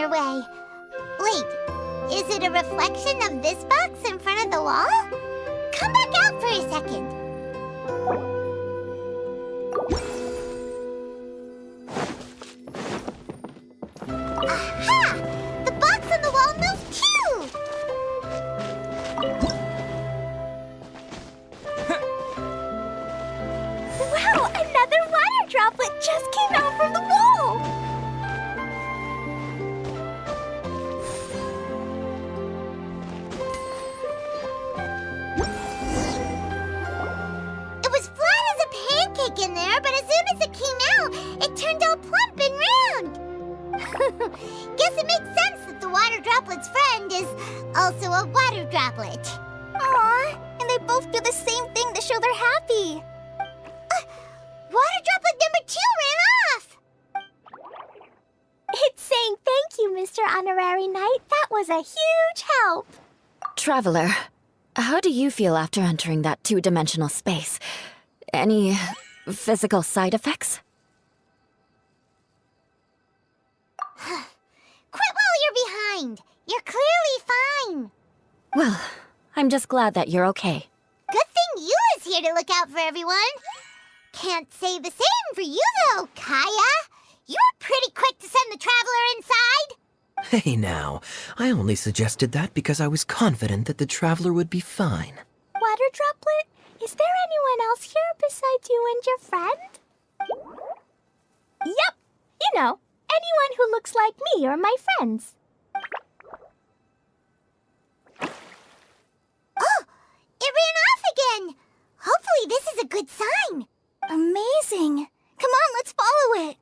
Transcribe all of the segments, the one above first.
your way. Wait, is it a reflection of this box in front of the wall? Come back out for a second. Aha! The box on the wall moved too! Wow, another water droplet just came out from the wall! It was flat as a pancake in there, but as soon as it came out, it turned all plump and round. Guess it makes sense that the water droplet's friend is also a water droplet. Aww, and they both do the same thing to show they're happy. Water droplet number 2 ran off! It's saying thank you, Mr. Honorary Knight. That was a huge help. Traveler, how do you feel after entering that two-dimensional space? Any physical side effects? Quit while you're behind. You're clearly fine. Well, I'm just glad that you're okay. Good thing Yula's here to look out for everyone. Can't say the same for you, though, Kaya. You were pretty quick to send the traveler inside. Hey now, I only suggested that because I was confident that the traveler would be fine. Water droplet, is there anyone else here besides you and your friend? Yep, you know, anyone who looks like me or my friends. Oh, it ran off again. Hopefully this is a good sign. Amazing. Come on, let's follow it.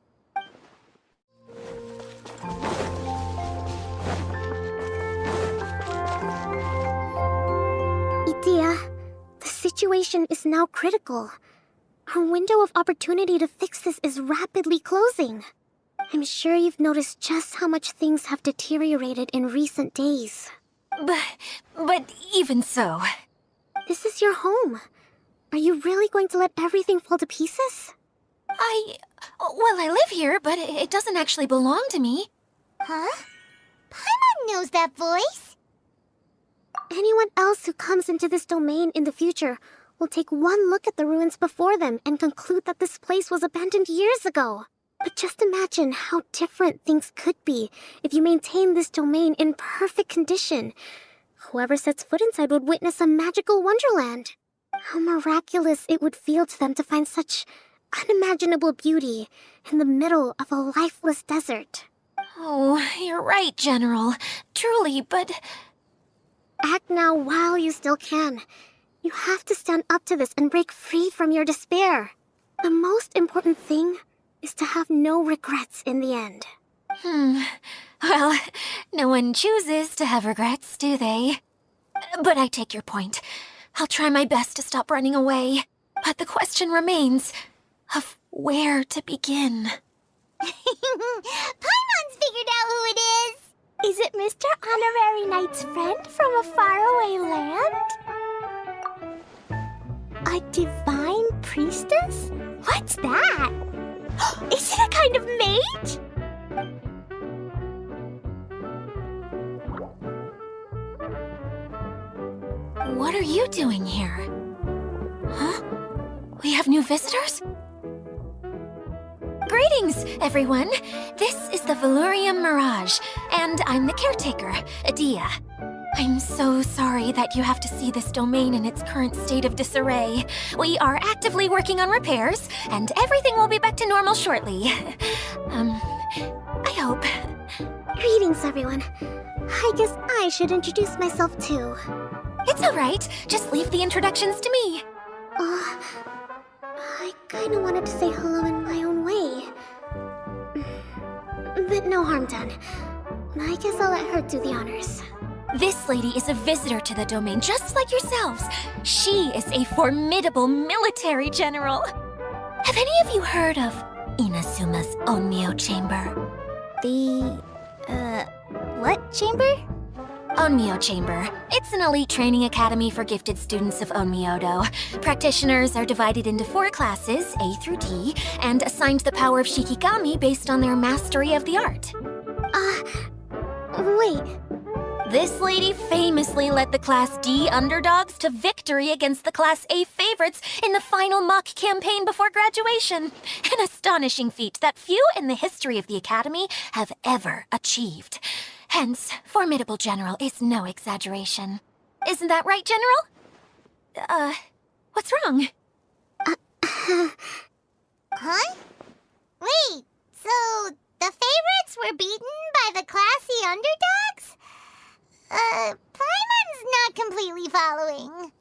Itia, the situation is now critical. Our window of opportunity to fix this is rapidly closing. I'm sure you've noticed just how much things have deteriorated in recent days. But even so... This is your home. Are you really going to let everything fall to pieces? Well, I live here, but it doesn't actually belong to me. Huh? Paimon knows that voice. Anyone else who comes into this domain in the future will take one look at the ruins before them and conclude that this place was abandoned years ago. But just imagine how different things could be if you maintain this domain in perfect condition. Whoever sets foot inside would witness a magical wonderland. How miraculous it would feel to them to find such unimaginable beauty in the middle of a lifeless desert. Oh, you're right, General. Truly, but... Act now while you still can. You have to stand up to this and break free from your despair. The most important thing is to have no regrets in the end. Well, no one chooses to have regrets, do they? But I take your point. I'll try my best to stop running away. But the question remains of where to begin. Paimon's figured out who it is! Is it Mr. Honorary Knight's friend from a faraway land? A divine priestess? What's that? Is it a kind of mage? What are you doing here? Huh? We have new visitors? Greetings, everyone! This is the Valurium Mirage, and I'm the caretaker, Adia. I'm so sorry that you have to see this domain in its current state of disarray. We are actively working on repairs, and everything will be back to normal shortly. I hope. Greetings, everyone. I guess I should introduce myself too. It's all right. Just leave the introductions to me. I kinda wanted to say hello in my own way. But no harm done. I guess I'll let her do the honors. This lady is a visitor to the domain, just like yourselves. She is a formidable military general. Have any of you heard of Inasuma's Onmyo Chamber? What chamber? Onmyo Chamber. It's an elite training academy for gifted students of Onmyodo. Practitioners are divided into 4 classes, A through D, and assigned the power of Shikigami based on their mastery of the art. Wait, This lady famously led the Class D underdogs to victory against the Class A favorites in the final mock campaign before graduation. An astonishing feat that few in the history of the Academy have ever achieved. Hence, formidable general is no exaggeration. Isn't that right, General? What's wrong? huh? Wait, so the favorites were beaten by the classy underdogs? Paimon's not completely following.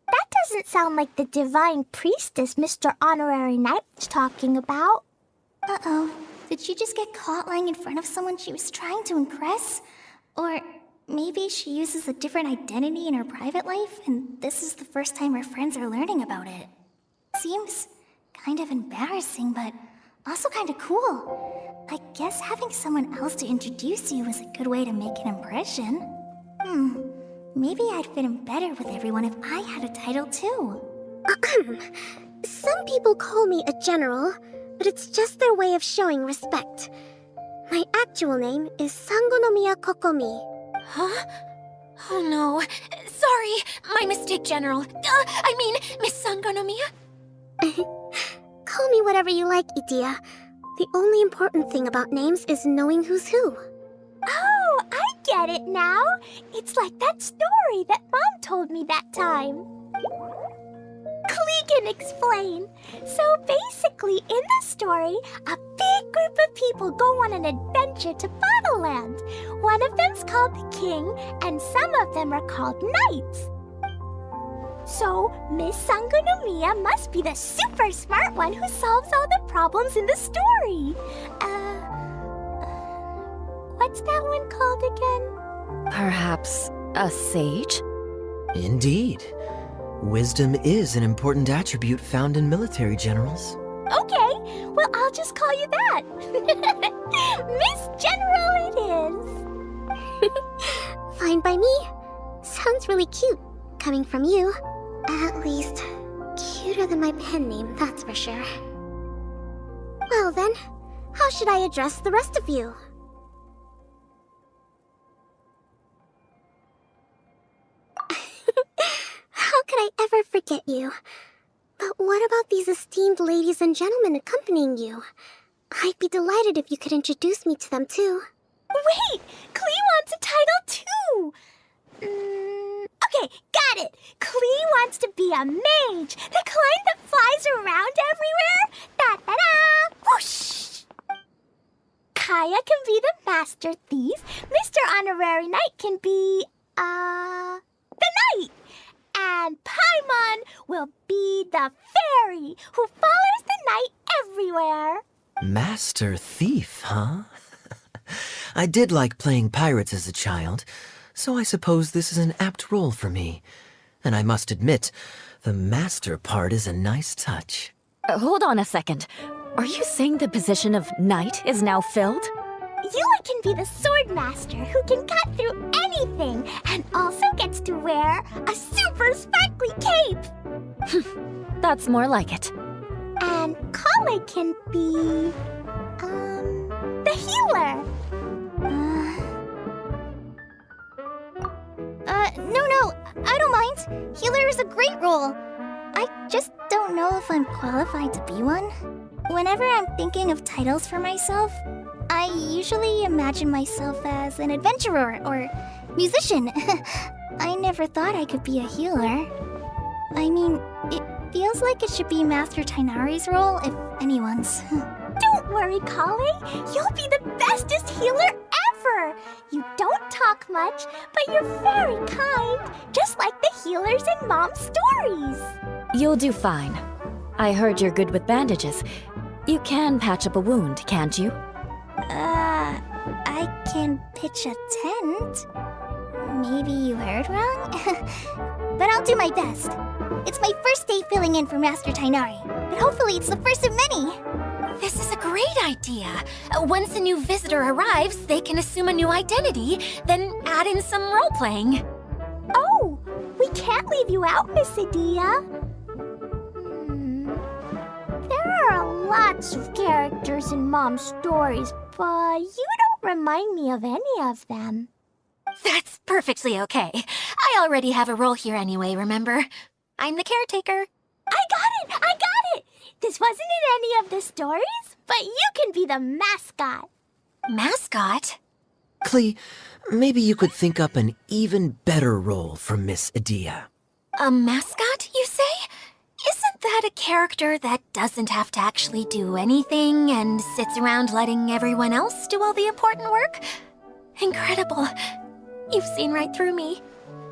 That doesn't sound like the divine priestess Mr. Honorary Knight was talking about. Uh-oh. Did she just get caught lying in front of someone she was trying to impress? Or maybe she uses a different identity in her private life, and this is the first time her friends are learning about it. Seems kind of embarrassing, but also kind of cool. I guess having someone else to introduce you is a good way to make an impression. Maybe I'd fit in better with everyone if I had a title too. Some people call me a general, but it's just their way of showing respect. My actual name is Sangonomiya Kokomi. Huh? Oh no. Sorry, my mistake, General. I mean, Miss Sangonomiya. Call me whatever you like, Itia. The only important thing about names is knowing who's who. Oh, I get it now. It's like that story that Mom told me that time. Klee can explain. So basically, in the story, a big group of people go on an adventure to Bottleland. One of them's called the King, and some of them are called Knights. So, Miss Sangonomiya must be the super smart one who solves all the problems in the story. What's that one called again? Perhaps a sage? Indeed. Wisdom is an important attribute found in military generals. Okay, well, I'll just call you that. Miss General it is. Fine by me. Sounds really cute, coming from you. At least, cuter than my pen name, that's for sure. Well then, how should I address the rest of you? How could I ever forget you? But what about these esteemed ladies and gentlemen accompanying you? I'd be delighted if you could introduce me to them too. Wait! Klee wants a title too! Okay, got it! Klee wants to be a mage! The kind that flies around everywhere! Da-da-da! Whoosh! Kaya can be the master thief. Mr. Honorary Knight can be, the knight! And Paimon will be the fairy who follows the knight everywhere. Master Thief, huh? I did like playing pirates as a child, so I suppose this is an apt role for me. And I must admit, the master part is a nice touch. Hold on a second. Are you saying the position of knight is now filled? Yula can be the sword master who can cut through anything and also gets to wear a super sparkly cape. That's more like it. And Kale can be, the healer. No, I don't mind. Healer is a great role. I just don't know if I'm qualified to be one. Whenever I'm thinking of titles for myself, I usually imagine myself as an adventurer or musician. I never thought I could be a healer. I mean, it feels like it should be Master Tainari's role, if anyone's. Don't worry, Kale. You'll be the bestest healer ever. You don't talk much, but you're very kind, just like the healers in Mom's stories. You'll do fine. I heard you're good with bandages. You can patch up a wound, can't you? I can pitch a tent. Maybe you heard wrong? But I'll do my best. It's my first day filling in for Master Tainari, but hopefully it's the first of many. This is a great idea. Once a new visitor arrives, they can assume a new identity, then add in some role-playing. Oh, we can't leave you out, Miss Adia. There are a lot lots of characters in Mom's stories, but you don't remind me of any of them. That's perfectly okay. I already have a role here anyway, remember? I'm the caretaker. I got it! This wasn't in any of the stories, but you can be the mascot. Mascot? Klee, maybe you could think up an even better role for Miss Edea. A mascot, you say? Isn't that a character that doesn't have to actually do anything and sits around letting everyone else do all the important work? Incredible. You've seen right through me.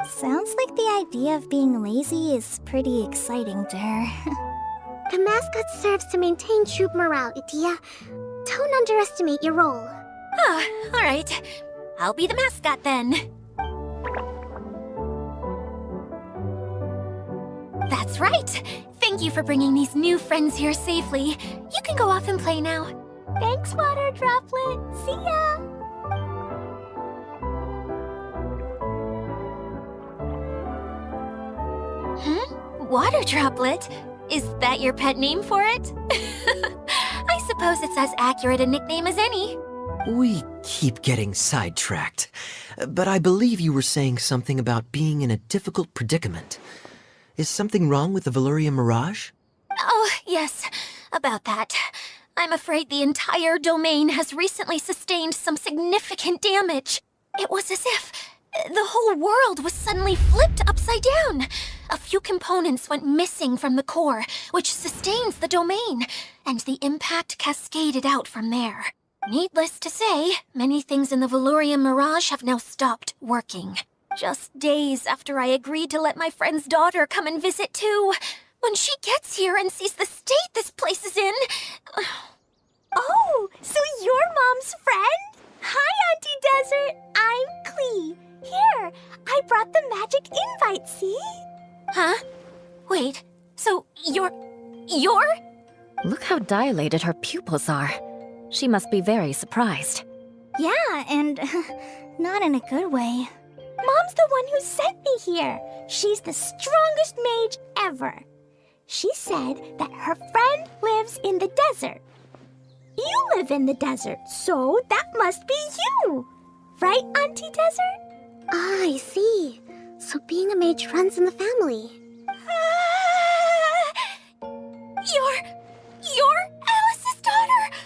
Sounds like the idea of being lazy is pretty exciting to her. The mascot serves to maintain troop morale, Edea. Don't underestimate your role. Ah, all right. I'll be the mascot then. That's right. Thank you for bringing these new friends here safely. You can go off and play now. Thanks, Water Droplet. See ya! Water Droplet? Is that your pet name for it? I suppose it's as accurate a nickname as any. We keep getting sidetracked, but I believe you were saying something about being in a difficult predicament. Is something wrong with the Veluria Mirage? Oh, yes, about that. I'm afraid the entire domain has recently sustained some significant damage. It was as if the whole world was suddenly flipped upside down. A few components went missing from the core, which sustains the domain, and the impact cascaded out from there. Needless to say, many things in the Veluria Mirage have now stopped working. Just days after I agreed to let my friend's daughter come and visit too. When she gets here and sees the state this place is in... Oh, so you're Mom's friend? Hi, Auntie Desert. I'm Klee. Here, I brought the magic invite, see? Huh? Wait, so you're... Look how dilated her pupils are. She must be very surprised. Yeah, and not in a good way. Mom's the one who sent me here. She's the strongest mage ever. She said that her friend lives in the desert. You live in the desert, so that must be you. Right, Auntie Desert? Ah, I see. So being a mage runs in the family. You're Alice's daughter?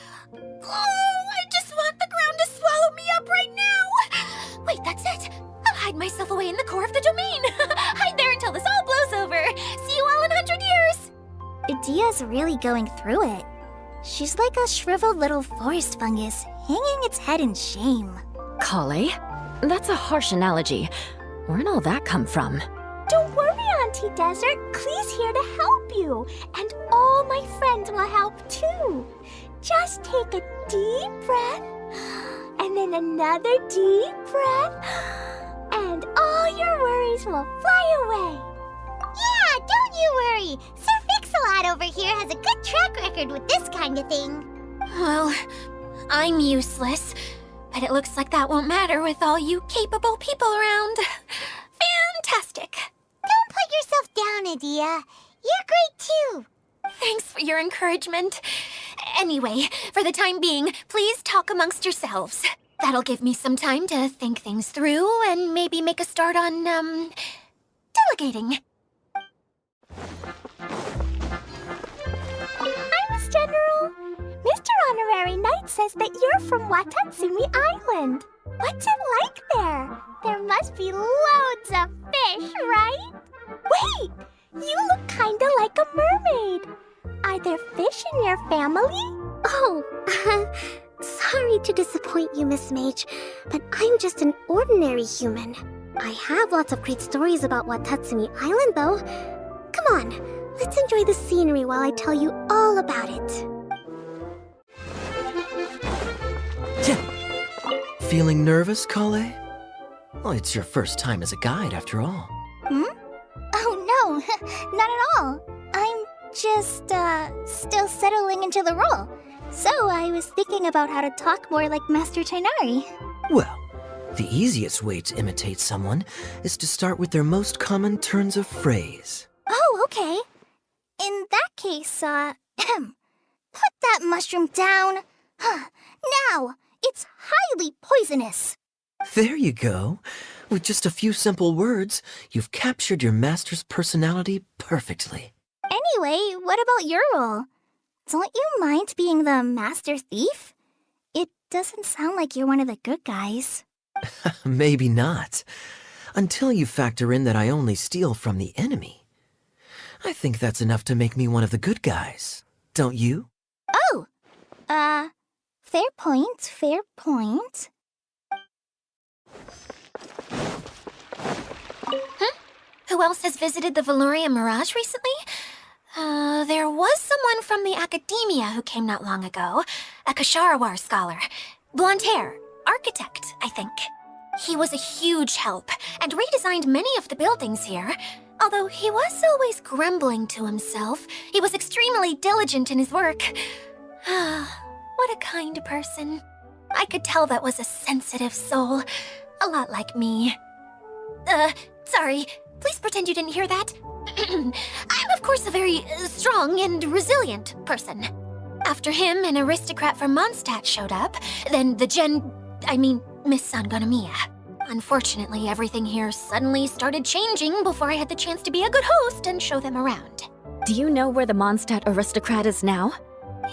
Oh, I just want the ground to swallow me up right now. Wait, that's it. I'll hide myself away in the core of the domain. Hide there until this all blows over. See you all in 100 years. Edea's really going through it. She's like a shriveled little forest fungus, hanging its head in shame. Kale? That's a harsh analogy. Where'd all that come from? Don't worry, Auntie Desert. Klee's here to help you. And all my friends will help too. Just take a deep breath, and then another deep breath, and all your worries will fly away. Yeah, don't you worry. Sir Fix-a-Lot over here has a good track record with this kind of thing. Well, I'm useless. But it looks like that won't matter with all you capable people around. Fantastic. Don't put yourself down, Edea. You're great too. Thanks for your encouragement. Anyway, for the time being, please talk amongst yourselves. That'll give me some time to think things through and maybe make a start on, delegating. Hi, Miss General. Mr. Honorary Knight says that you're from Watatsumi Island. What's it like there? There must be loads of fish, right? Wait! You look kinda like a mermaid. Are there fish in your family? Oh, sorry to disappoint you, Miss Mage, but I'm just an ordinary human. I have lots of great stories about Watatsumi Island, though. Come on, let's enjoy the scenery while I tell you all about it. Feeling nervous, Kale? Well, it's your first time as a guide, after all. Oh no, not at all. I'm just, still settling into the role. So I was thinking about how to talk more like Master Tighnari. Well, the easiest way to imitate someone is to start with their most common turns of phrase. Oh, okay. In that case, Put that mushroom down. Now! It's highly poisonous. There you go. With just a few simple words, you've captured your master's personality perfectly. Anyway, what about your role? Don't you mind being the master thief? It doesn't sound like you're one of the good guys. Maybe not. Until you factor in that I only steal from the enemy. I think that's enough to make me one of the good guys. Don't you? Oh! Fair point, fair point. Who else has visited the Velourian Mirage recently? There was someone from the academia who came not long ago. A Kasharawar scholar. Blonde hair. Architect, I think. He was a huge help, and redesigned many of the buildings here. Although he was always grumbling to himself, he was extremely diligent in his work. What a kind person. I could tell that was a sensitive soul. A lot like me. Sorry. Please pretend you didn't hear that. I'm, of course, a very strong and resilient person. After him, an aristocrat from Mondstadt showed up, then Miss Sangonomiya. Unfortunately, everything here suddenly started changing before I had the chance to be a good host and show them around. Do you know where the Mondstadt aristocrat is now?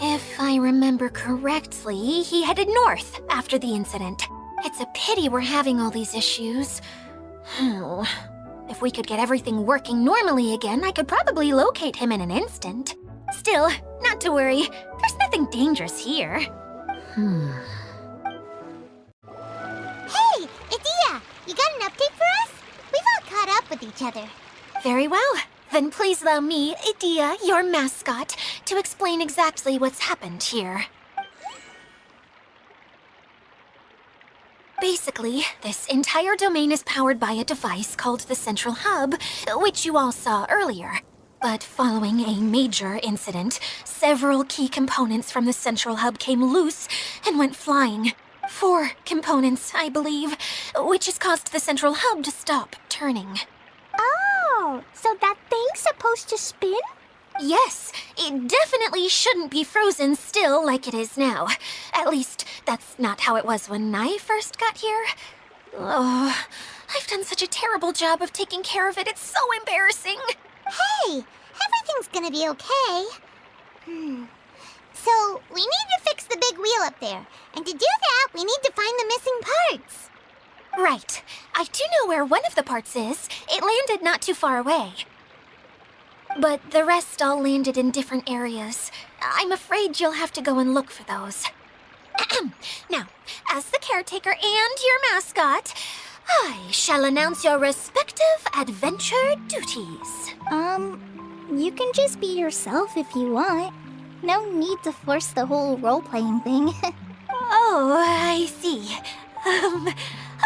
If I remember correctly, he headed north after the incident. It's a pity we're having all these issues. If we could get everything working normally again, I could probably locate him in an instant. Still, not to worry. There's nothing dangerous here. Hey, Idia, you got an update for us? We've all caught up with each other. Very well. Then please allow me, Idia, your mascot, to explain exactly what's happened here. Basically, this entire domain is powered by a device called the Central Hub, which you all saw earlier. But following a major incident, several key components from the Central Hub came loose and went flying. 4 components, I believe, which has caused the Central Hub to stop turning. Oh, so that thing's supposed to spin? Yes, it definitely shouldn't be frozen still like it is now. At least, that's not how it was when I first got here. Oh, I've done such a terrible job of taking care of it, it's so embarrassing. Hey, everything's gonna be okay. So, we need to fix the big wheel up there. And to do that, we need to find the missing parts. Right. I do know where one of the parts is. It landed not too far away. But the rest all landed in different areas. I'm afraid you'll have to go and look for those. Now, as the caretaker and your mascot, I shall announce your respective adventure duties. You can just be yourself if you want. No need to force the whole role-playing thing. Oh, I see.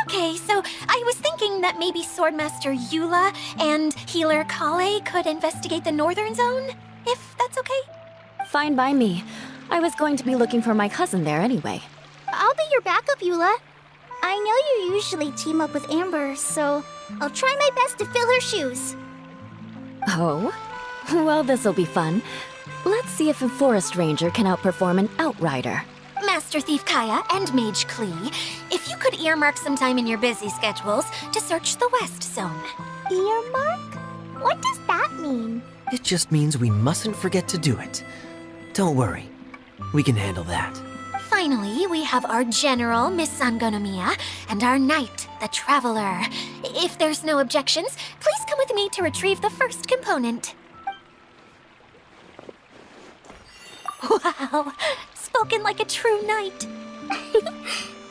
Okay, so I was thinking that maybe Swordmaster Eula and Healer Kale could investigate the northern zone, if that's okay? Fine by me. I was going to be looking for my cousin there anyway. I'll be your backup, Eula. I know you usually team up with Amber, so I'll try my best to fill her shoes. Oh? Well, this'll be fun. Let's see if a forest ranger can outperform an outrider. Master Thief Kaya and Mage Klee, if you could earmark some time in your busy schedules to search the West Zone. Earmark? What does that mean? It just means we mustn't forget to do it. Don't worry. We can handle that. Finally, we have our General, Miss Sangonomiya, and our Knight, the Traveler. If there's no objections, please come with me to retrieve the first component. Wow, spoken like a true knight.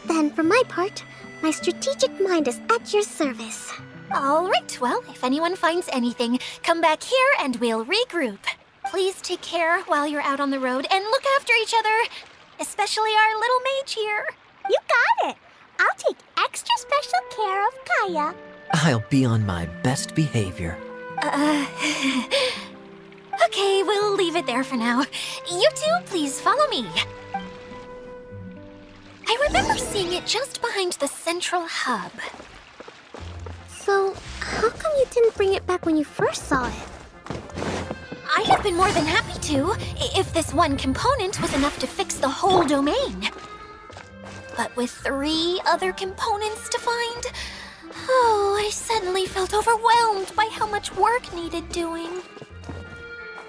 Then, for my part, my strategic mind is at your service. All right, well, if anyone finds anything, come back here and we'll regroup. Please take care while you're out on the road and look after each other, especially our little mage here. You got it! I'll take extra special care of Kaya. I'll be on my best behavior. Okay, we'll leave it there for now. You two, please follow me. I remember seeing it just behind the Central Hub. So, how come you didn't bring it back when you first saw it? I'd have been more than happy to, if this one component was enough to fix the whole domain. But with 3 other components to find, I suddenly felt overwhelmed by how much work needed doing.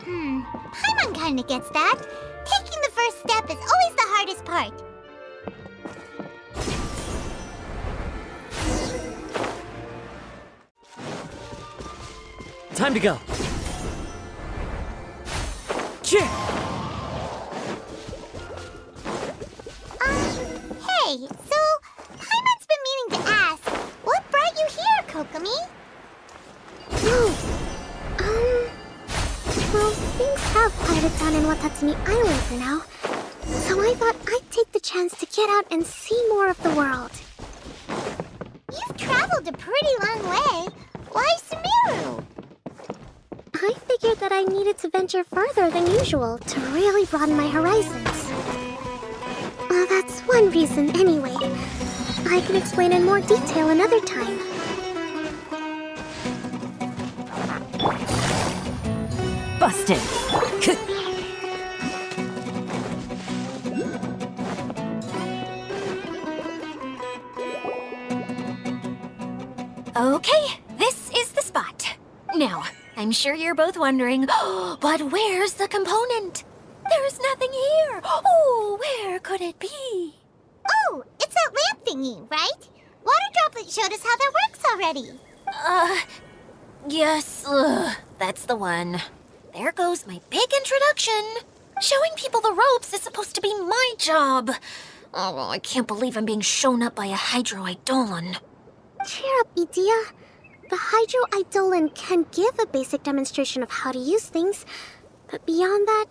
Paimon kinda gets that. Taking the first step is always the hardest part. Time to go. Cheer! Hey, so Paimon's been meaning to ask, what brought you here, Kokomi? Well, things have quieted down in Watatsumi Island for now. So I thought I'd take the chance to get out and see more of the world. You've traveled a pretty long way. Why Sumeru? I figured that I needed to venture further than usual to really broaden my horizons. Well, that's one reason anyway. I can explain in more detail another time. Busted. Okay, this is the spot. Now, I'm sure you're both wondering, but where's the component? There's nothing here. Oh, where could it be? Oh, it's that lamp thingy, right? Water Droplet showed us how that works already. Yes, that's the one. There goes my big introduction. Showing people the ropes is supposed to be my job. Oh, I can't believe I'm being shown up by a Hydro-Eidolon. Cheer up, Idia. The Hydro-Eidolon can give a basic demonstration of how to use things, but beyond that,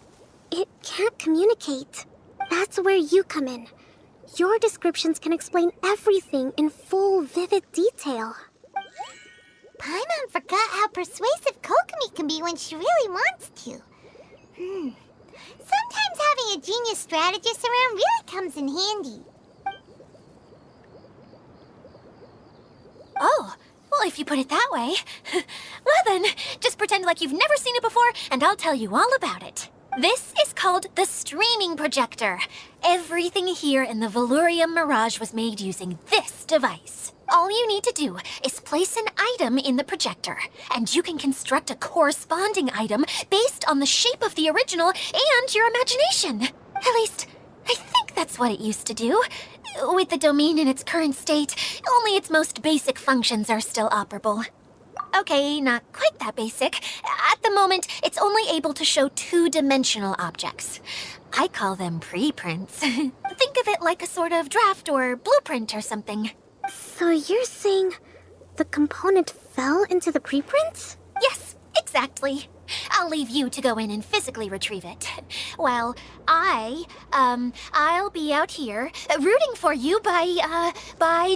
it can't communicate. That's where you come in. Your descriptions can explain everything in full, vivid detail. Paimon forgot how persuasive Kokomi can be when she really wants to. Sometimes having a genius strategist around really comes in handy. Oh, well, if you put it that way. Well then, just pretend like you've never seen it before, and I'll tell you all about it. This is called the streaming projector. Everything here in the Velourium Mirage was made using this device. All you need to do is place an item in the projector, and you can construct a corresponding item based on the shape of the original and your imagination. At least, I think that's what it used to do. With the domain in its current state, only its most basic functions are still operable. Okay, not quite that basic. At the moment, it's only able to show 2-dimensional objects. I call them preprints. Think of it like a sort of draft or blueprint or something. So you're saying the component fell into the preprints? Yes, exactly. I'll leave you to go in and physically retrieve it. While I'll be out here rooting for you by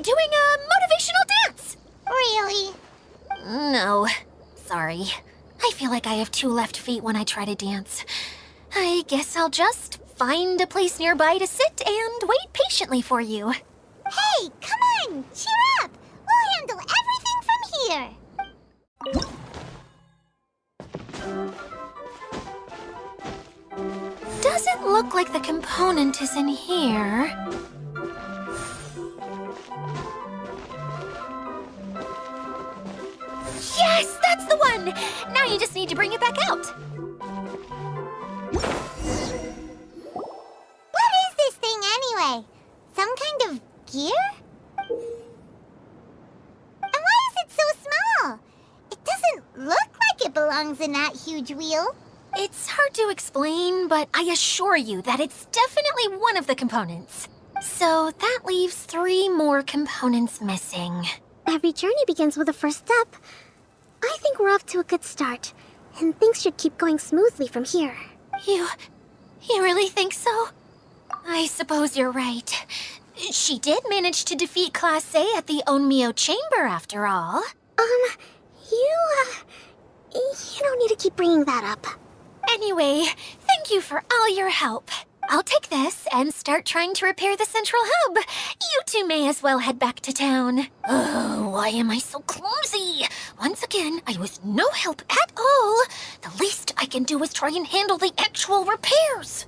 doing a motivational dance. Really? No, sorry. I feel like I have 2 left feet when I try to dance. I guess I'll just find a place nearby to sit and wait patiently for you. Hey, come on! Cheer up! We'll handle everything from here! Doesn't look like the component is in here. Yes, that's the one! Now you just need to bring it back out. What is this thing anyway? Some kind of gear? And why is it so small? It doesn't look like it belongs in that huge wheel. It's hard to explain, but I assure you that it's definitely one of the components. So that leaves 3 more components missing. Every journey begins with a first step. I think we're off to a good start, and things should keep going smoothly from here. You really think so? I suppose you're right. She did manage to defeat Class A at the Onmyo Chamber after all. You don't need to keep bringing that up. Anyway, thank you for all your help. I'll take this and start trying to repair the central hub. You two may as well head back to town. Oh, why am I so clumsy? Once again, I was no help at all. The least I can do is try and handle the actual repairs.